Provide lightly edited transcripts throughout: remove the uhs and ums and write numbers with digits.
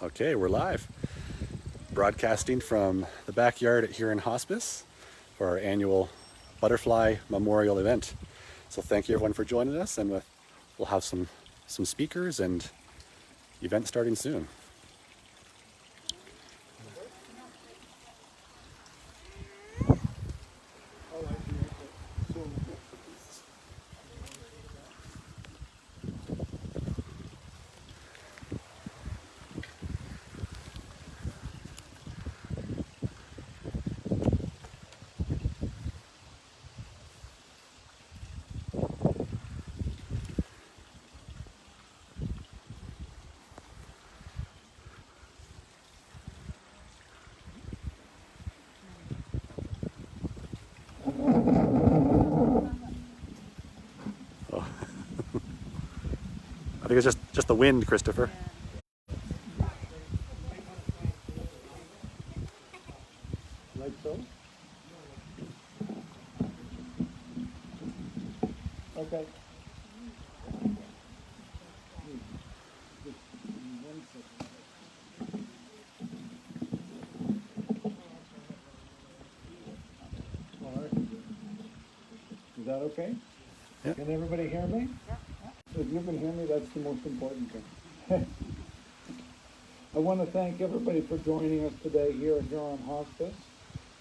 Okay, we're live. Broadcasting from the backyard at Huron Hospice for our annual Butterfly Memorial event. So thank you everyone for joining us, and we'll have some speakers and event starting soon. Oh. I think it's just the wind, Christopher. Like so? Okay. All right. Is that okay? Yeah. Can everybody hear me? If you can hear me, that's the most important thing. I want to thank everybody for joining us today here at Huron Hospice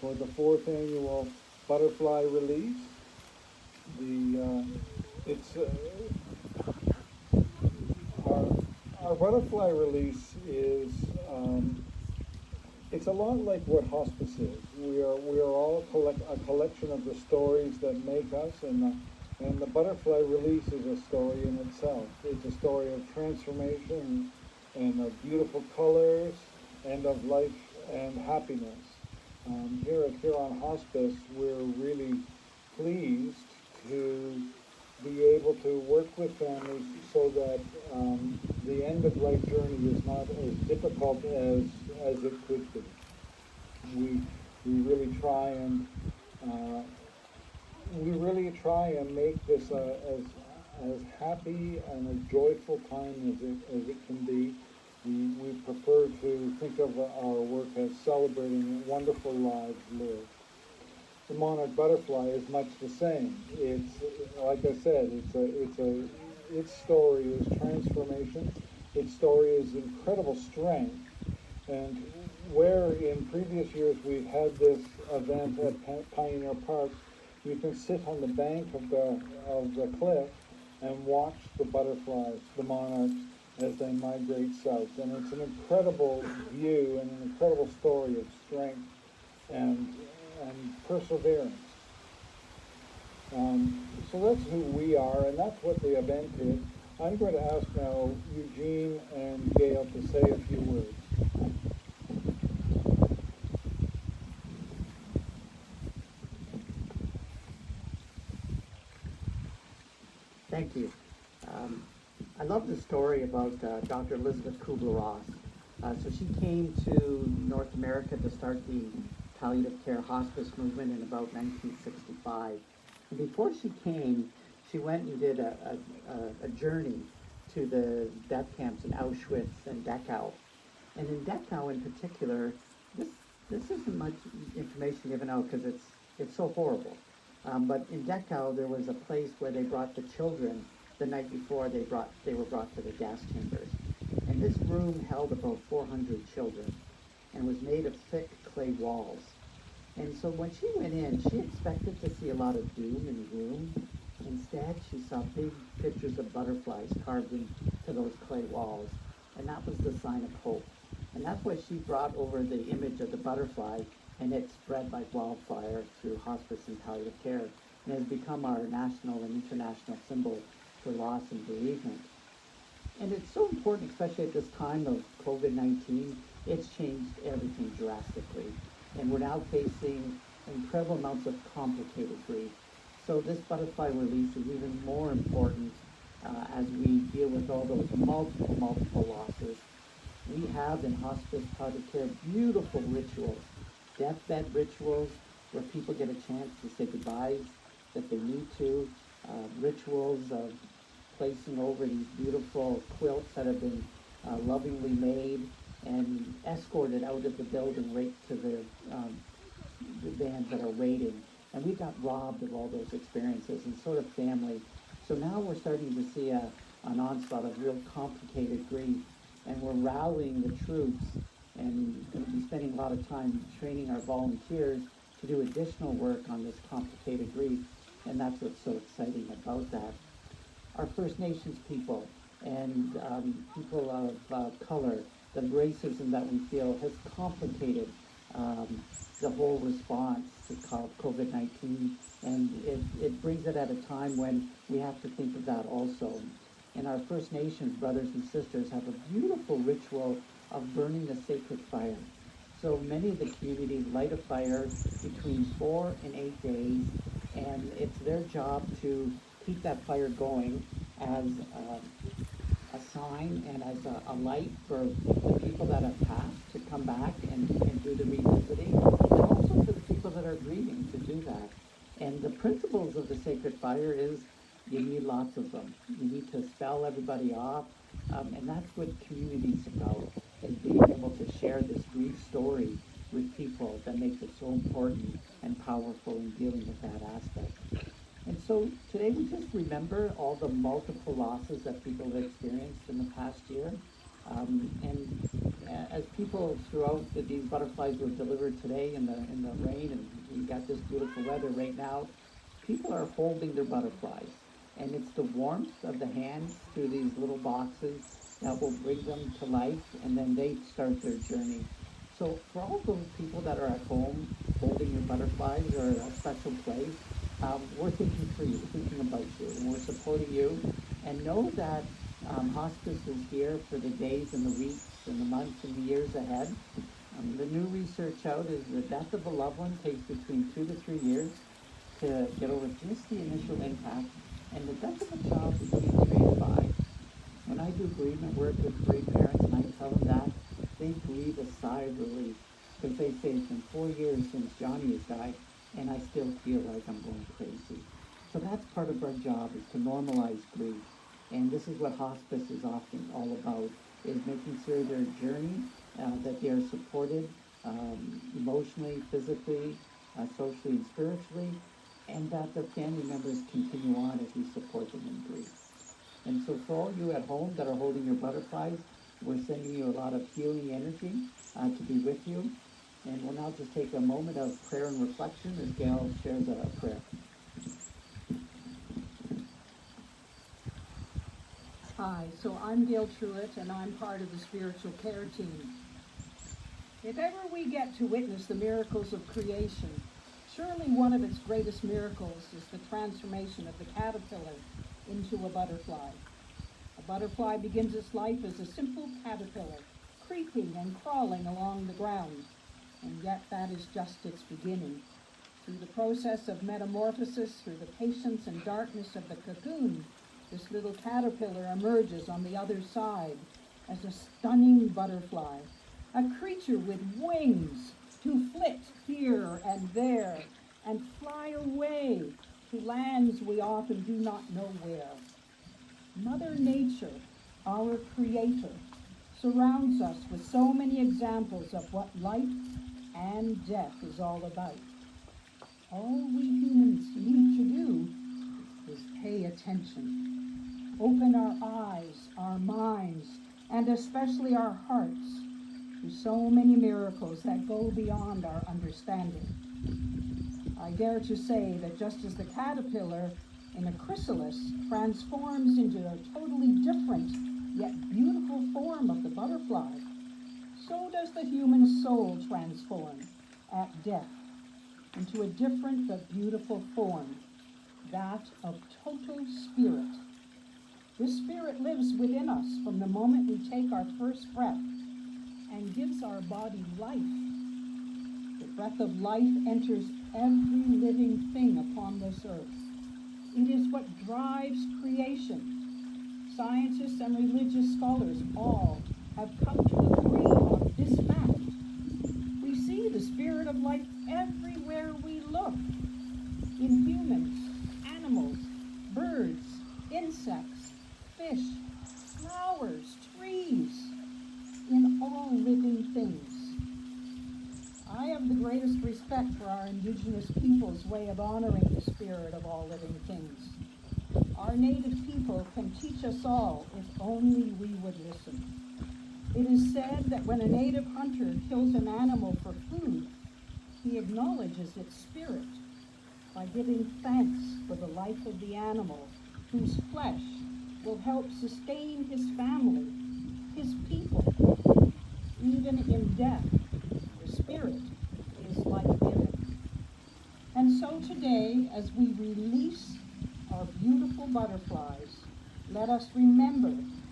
for the 4th annual butterfly release. It's our butterfly release is it's a lot like what hospice is. We are all a collection of the stories that make us, and the butterfly release is a story in itself. It's a story of transformation and of beautiful colors and of life and happiness. Here at Huron Hospice, we're really pleased to be able to work with families so that the end of life journey is not as difficult as it could be. We we really try and uh, we really try and make this as happy and a joyful time as it can be. We prefer to think of our work as celebrating wonderful lives lived. The monarch butterfly is much the same. It's like I said, its story is transformation. Its story is incredible strength. And where in previous years we've had this event at Pioneer Park, you can sit on the bank of the cliff and watch the butterflies, the monarchs, as they migrate south. And it's an incredible view and an incredible story of strength and and perseverance. So that's who we are, and that's what the event is. I'm going to ask now Eugene and Gail to say a few words. Thank you. I love the story about Dr. Elizabeth Kubler-Ross. So she came to North America to start the palliative care hospice movement in about 1965. And before she came, she went and did a journey to the death camps in Auschwitz and Dachau. And in Dachau in particular, this this isn't much information given out because it's so horrible. But in Dachau, there was a place where they brought the children the night before they were brought to the gas chambers, and this room held about 400 children, and was made of thick clay walls. And so when she went in, she expected to see a lot of doom in the room. Instead, she saw big pictures of butterflies carved into those clay walls, and that was the sign of hope. And that's why she brought over the image of the butterfly, and it spread like wildfire through hospice and palliative care, and has become our national and international symbol for loss and bereavement. And it's so important, especially at this time of COVID-19. It's changed everything drastically. And we're now facing incredible amounts of complicated grief. So this butterfly release is even more important as we deal with all those multiple losses. We have in hospice palliative care beautiful rituals, deathbed rituals where people get a chance to say goodbyes that they need to, rituals of placing over these beautiful quilts that have been lovingly made, and escorted out of the building right to the vans that are waiting. And we got robbed of all those experiences and sort of family. So now we're starting to see an onslaught of real complicated grief, and we're rallying the troops and going to be spending a lot of time training our volunteers to do additional work on this complicated grief, and that's what's so exciting about that. Our First Nations people and people of color, the racism that we feel has complicated the whole response to COVID-19, and it brings it at a time when we have to think of that also. And our First Nations brothers and sisters have a beautiful ritual of burning the sacred fire. So many of the communities light a fire between 4 and 8 days, and it's their job to keep that fire going as a sign and as a light for the people that have passed to come back and do the revisiting, and also for the people that are grieving to do that. And the principles of the sacred fire is you need lots of them. You need to spell everybody off, and that's what community's about, is being able to share this grief story with people that makes it so important and powerful in dealing with that aspect. And so today we just remember all the multiple losses that people have experienced in the past year. And as people throughout these butterflies were delivered today in the rain, and we got this beautiful weather right now, people are holding their butterflies. And it's the warmth of the hands through these little boxes that will bring them to life, and then they start their journey. So for all those people that are at home holding your butterflies or a special place, we're thinking for you, thinking about you, and we're supporting you. And know that hospice is here for the days and the weeks and the months and the years ahead. The new research out is the death of a loved one takes between 2 to 3 years to get over just the initial impact, and the death of a child between 3 and 5. When I do bereavement work with bereaved parents and I tell them that, they breathe a sigh of relief, because they say it's been 4 years since Johnny has died, and I still feel like I'm going crazy. So that's part of our job, is to normalize grief. And this is what hospice is often all about, is making sure their journey, that they are supported emotionally, physically, socially, and spiritually, and that their family members continue on as we support them in grief. And so for all you at home that are holding your butterflies, we're sending you a lot of healing energy to be with you. And we'll now just take a moment of prayer and reflection as Gail shares a prayer. Hi, so I'm Gail Truitt, and I'm part of the spiritual care team. If ever we get to witness the miracles of creation, surely one of its greatest miracles is the transformation of the caterpillar into a butterfly. A butterfly begins its life as a simple caterpillar, creeping and crawling along the ground, and yet that is just its beginning. Through the process of metamorphosis, through the patience and darkness of the cocoon, this little caterpillar emerges on the other side as a stunning butterfly, a creature with wings to flit here and there and fly away to lands we often do not know where. Mother Nature, our creator, surrounds us with so many examples of what life and death is all about. All we humans need to do is pay attention. Open our eyes, our minds, and especially our hearts to so many miracles that go beyond our understanding. I dare to say that just as the caterpillar in a chrysalis transforms into a totally different yet beautiful form of the butterfly, so does the human soul transform at death into a different but beautiful form, that of total spirit. This spirit lives within us from the moment we take our first breath and gives our body life. The breath of life enters every living thing upon this earth. It is what drives creation. Scientists and religious scholars all have come to agree on this fact. We see the spirit of life everywhere we look, in humans, animals, birds, insects, fish, flowers, trees, in all living respect for our Indigenous people's way of honoring the spirit of all living things. Our Native people can teach us all if only we would listen. It is said that when a Native hunter kills an animal for food, he acknowledges its spirit by giving thanks for the life of the animal, whose flesh will help sustain his family, his people. Even in death, the spirit is life-giving. And so today, as we release our beautiful butterflies, let us remember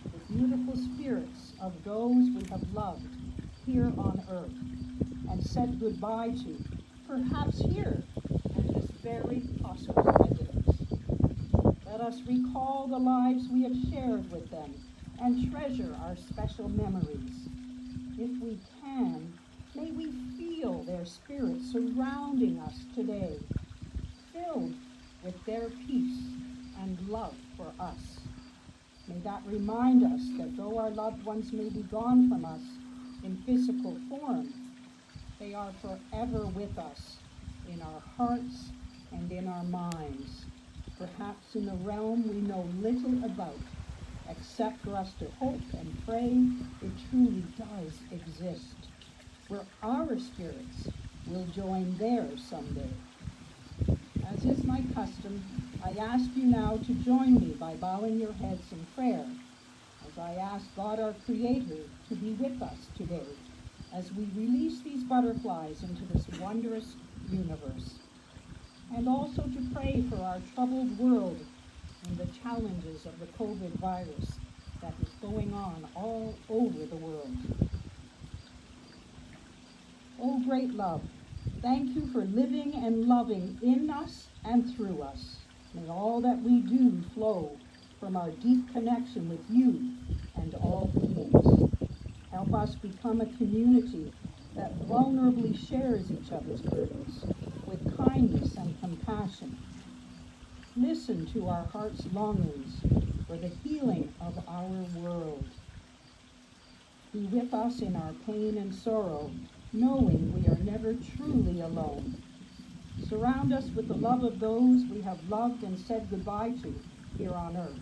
the beautiful spirits of those we have loved here on earth and said goodbye to, perhaps here at this very hospice residence. Let us recall the lives we have shared with them and treasure our special memories. If we can, may we feel their spirits surrounding us today, filled with their peace and love for us. May that remind us that though our loved ones may be gone from us in physical form, they are forever with us in our hearts and in our minds, perhaps in a realm we know little about, except for us to hope and pray it truly does exist, where our spirits will join theirs someday. As is my custom, I ask you now to join me by bowing your heads in prayer, as I ask God our Creator to be with us today, as we release these butterflies into this wondrous universe, and also to pray for our troubled world and the challenges of the COVID virus that is going on all over the world. Oh, great love, thank you for living and loving in us and through us. May all that we do flow from our deep connection with you and all beings. Help us become a community that vulnerably shares each other's burdens with kindness and compassion. Listen to our heart's longings for the healing of our world. Be with us in our pain and sorrow, knowing we are never truly alone. Surround us with the love of those we have loved and said goodbye to here on earth.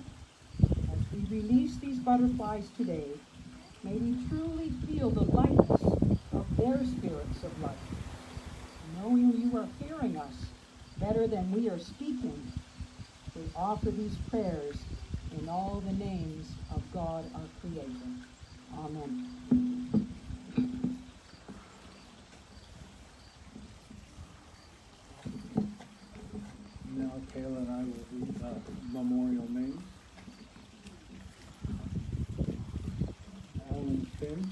As we release these butterflies today, may we truly feel the lightness of their spirits of life. Knowing you are hearing us better than we are speaking, we offer these prayers in all the names of God our Creator. Amen. Now Kayla and I will read memorial names. Alan Finch,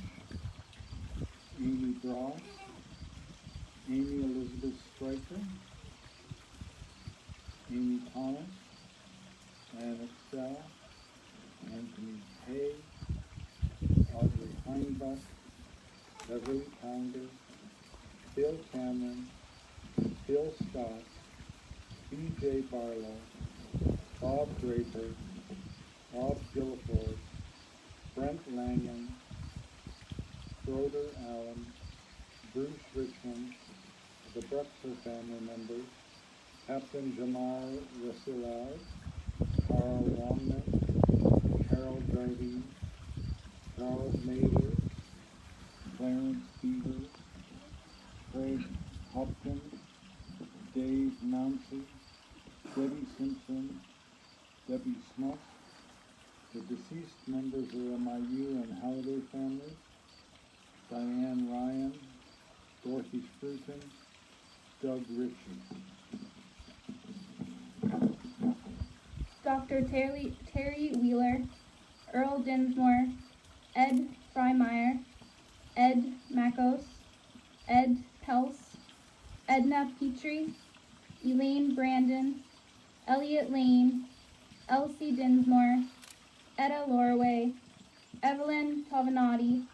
Amy Bross, Amy Elizabeth Stryker, Amy Thomas, Anna Excel, Anthony Hay, Audrey Heinbach, Beverly Pounder, Bill Cameron, Bill Scott, B.J. Barlow, Bob Draper, Bob Gilliford, Brent Langan, Schroeder Allen, Bruce Richmond, the Bruxer family members, Captain Jamar Rasilaz, Carl Longman, Carol Jardine, Charles Mader, Clarence Beaver, Craig Hopkins, Dave Mounsey, Debbie Simpson, Debbie Smuck, the deceased members of the MIU and Halliday families, Diane Ryan, Dorothy Scruton, Doug Ritchie. Dr. Terry Wheeler, Earl Dinsmore, Ed Freimeyer, Ed Makos, Ed Pels, Edna Petrie, Elaine Brandon, Elliot Lane, Elsie Dinsmore, Etta Lorway, Evelyn Pavanati,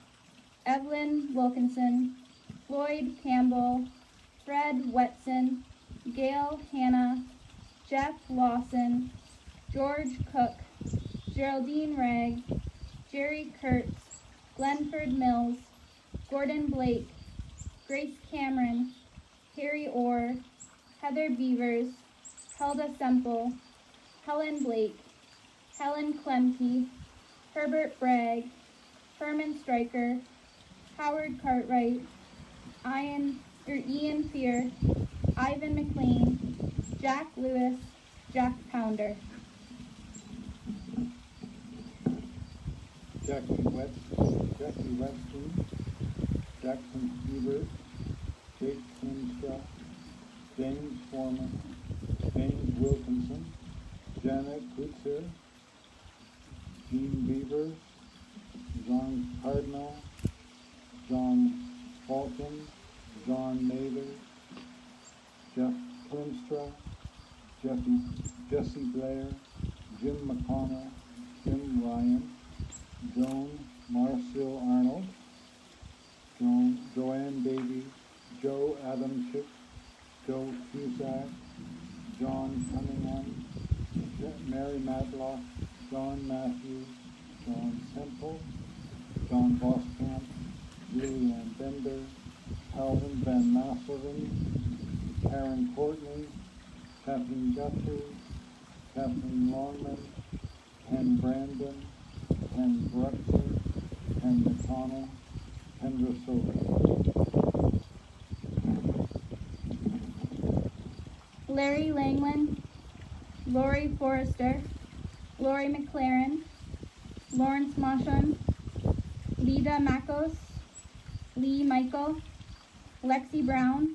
Evelyn Wilkinson, Floyd Campbell, Fred Wetson, Gail Hanna, Jeff Lawson, George Cook, Geraldine Ragg, Jerry Kurtz, Glenford Mills, Gordon Blake, Grace Cameron, Terry Orr, Heather Beavers, Helda Semple, Helen Blake, Helen Klemke, Herbert Bragg, Herman Stryker, Howard Cartwright, Ian Fear, Ivan McLean, Jack Lewis, Jack Pounder. Jackie Weston, Jackson Hebert, Jake Kinstra, James Foreman, James Wilkinson, Janet Kutzer, Jean Beavers, John Cardinal, John Falcon, John Mather, Jeff Klimstra, Jesse Blair, Jim McConnell, Jim Ryan, Joan Marcel Arnold, Joanne Davy, Joe Adamczyk, Joe Cusack, John Cunningham, Mary Matlock, John Matthews, John Semple, John Boskamp, Julianne Bender, Calvin Van Masselen, Karen Courtney, Kathleen Guthrie, Kathleen Longman, Ken Brandon, Ken Bruxer, Ken McConnell, Kendra Silver. Larry Langland, Lori Forrester, Lori McLaren, Lawrence Mashon, Lida Makos, Lee Michael, Lexi Brown,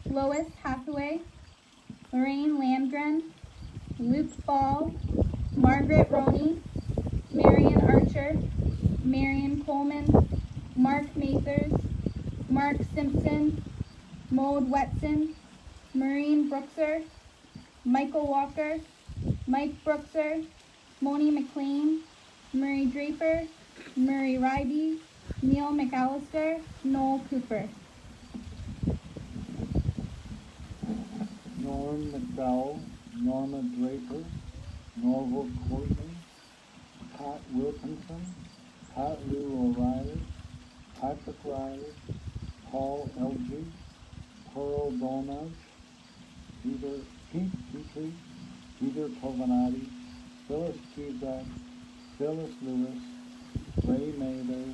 Lois Hathaway, Lorraine Landgren, Luke Ball, Margaret Roney, Marion Archer, Marion Coleman, Mark Mathers, Mark Simpson, Maud Wetson, Maureen Brookser, Michael Walker, Mike Brookser, Moni McLean, Murray Draper, Murray Ryby, Neil McAllister, Noel Cooper. Norm McDowell, Norma Draper, Norval Courtney, Pat Wilkinson, Pat Lou O'Reilly, Patrick Riley, Paul Elgie, Pearl Dolmage, Pete Petrie, Peter Tovanati, Phyllis Cusack, Phyllis Lewis, Ray Mather,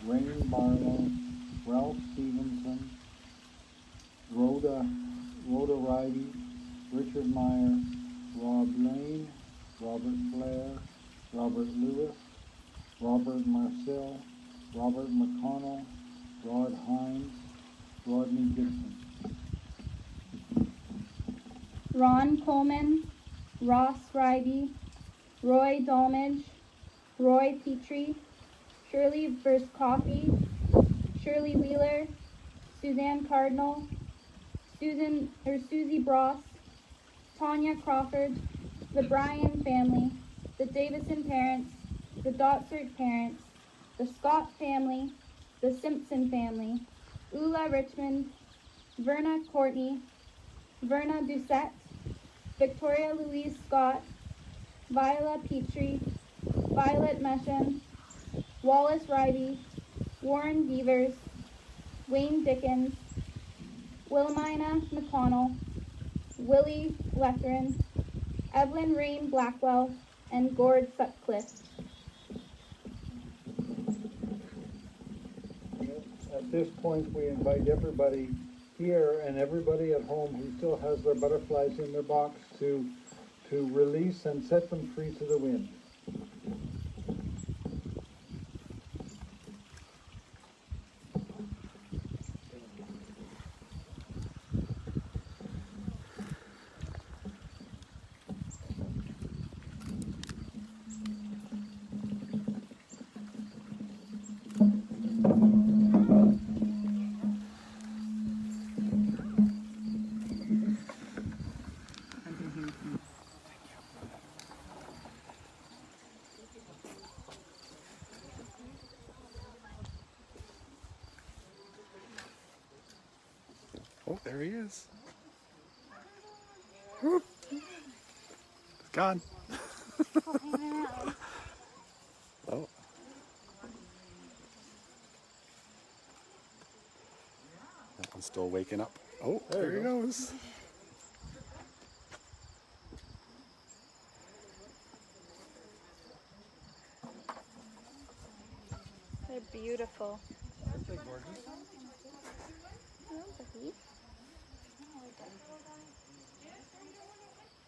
Wayne Barlow, Ralph Stevenson, Rhoda Ridey, Richard Meyer, Rob Lane, Robert Blair, Robert Lewis, Robert Marcel, Robert McConnell, Rod Hines, Rodney Gibson. Ron Coleman, Ross Ryby, Roy Dolmage, Roy Petrie, Shirley Verscoffey, Shirley Wheeler, Suzanne Cardinal, Susie Bross, Tanya Crawford, the Bryan family, the Davison parents, the Dotsert parents, the Scott family, the Simpson family, Ula Richmond, Verna Courtney, Verna Doucette, Victoria Louise Scott, Viola Petrie, Violet Mesham, Wallace Ridey, Warren Beavers, Wayne Dickens, Wilmina McConnell, Willie Lethrin, Evelyn Rain Blackwell, and Gord Sutcliffe. At this point, we invite everybody here and everybody at home who still has their butterflies in their box to release and set them free to the wind. Oh, there he is. Whoop. He's gone. Oh. That one's still waking up. Oh, there he goes. They're beautiful. Aren't they gorgeous?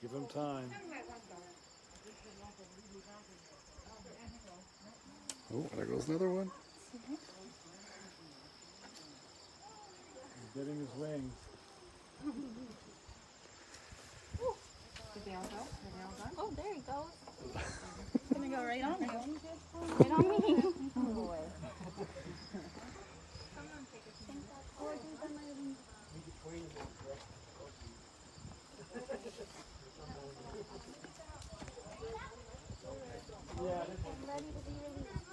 Give them time. Oh, there goes another one. He's getting his wings. Did they all go? Are they all gone? Oh, there he goes. He's gonna go right on me. Right on me. Oh boy.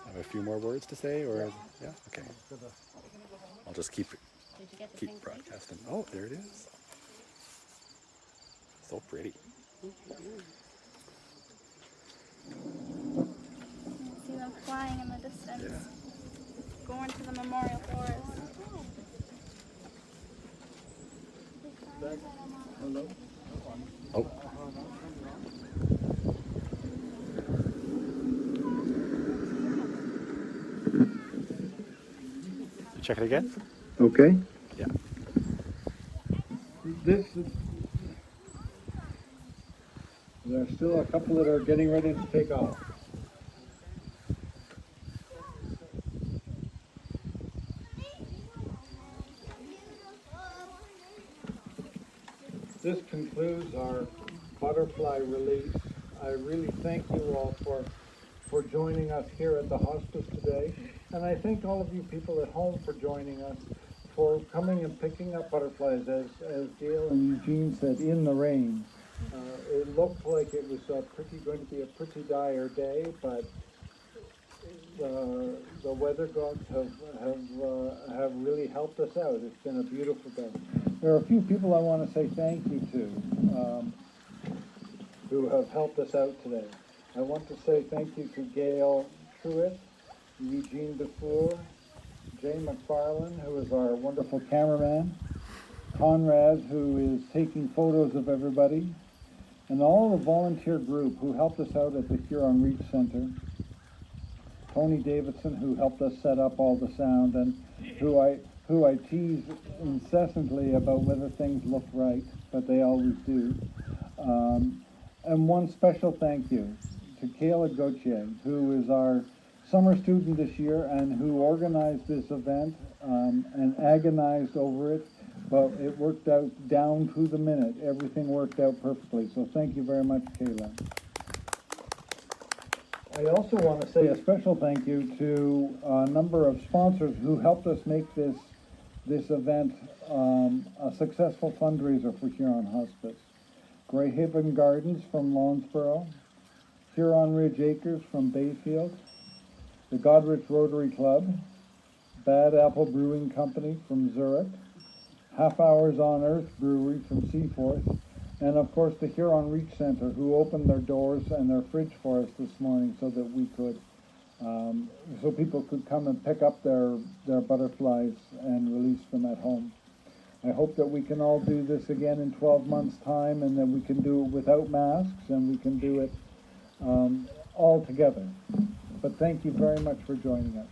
Have a few more words to say, or yeah, okay. I'll just keep broadcasting. Oh, there it is. So pretty. See them flying in the distance, Yeah. going to the memorial forest. Hello? Oh, check it again. Okay. Yeah. There's still a couple that are getting ready to take off. This concludes our butterfly release. I really thank you all for joining us here at the hospice today. And I thank all of you people at home for joining us, for coming and picking up butterflies, as Gail and Eugene said, in the rain. It looked like it was going to be a pretty dire day, but the weather gods have really helped us out. It's been a beautiful day. There are a few people I want to say thank you to who have helped us out today. I want to say thank you to Gail Truitt, Eugene Dufour, Jay McFarlane, who is our wonderful cameraman, Conrad, who is taking photos of everybody, and all the volunteer group who helped us out at the Huron Reach Center. Tony Davidson, who helped us set up all the sound, and who I tease incessantly about whether things look right, but they always do. And one special thank you to Kayla Gauthier, who is our summer student this year and who organized this event and agonized over it, but it worked out down to the minute. Everything worked out perfectly. So thank you very much, Kayla. I also want to say a special thank you to a number of sponsors who helped us make this event a successful fundraiser for Huron Hospice. Greyhaven Gardens from Lawnsboro, Huron Ridge Acres from Bayfield, the Godrich Rotary Club, Bad Apple Brewing Company from Zurich, Half Hours on Earth Brewery from Seaforth, and of course the Huron Reach Center, who opened their doors and their fridge for us this morning so that we could, so people could come and pick up their butterflies and release them at home. I hope that we can all do this again in 12 months' time, and that we can do it without masks, and we can do it all together. But thank you very much for joining us.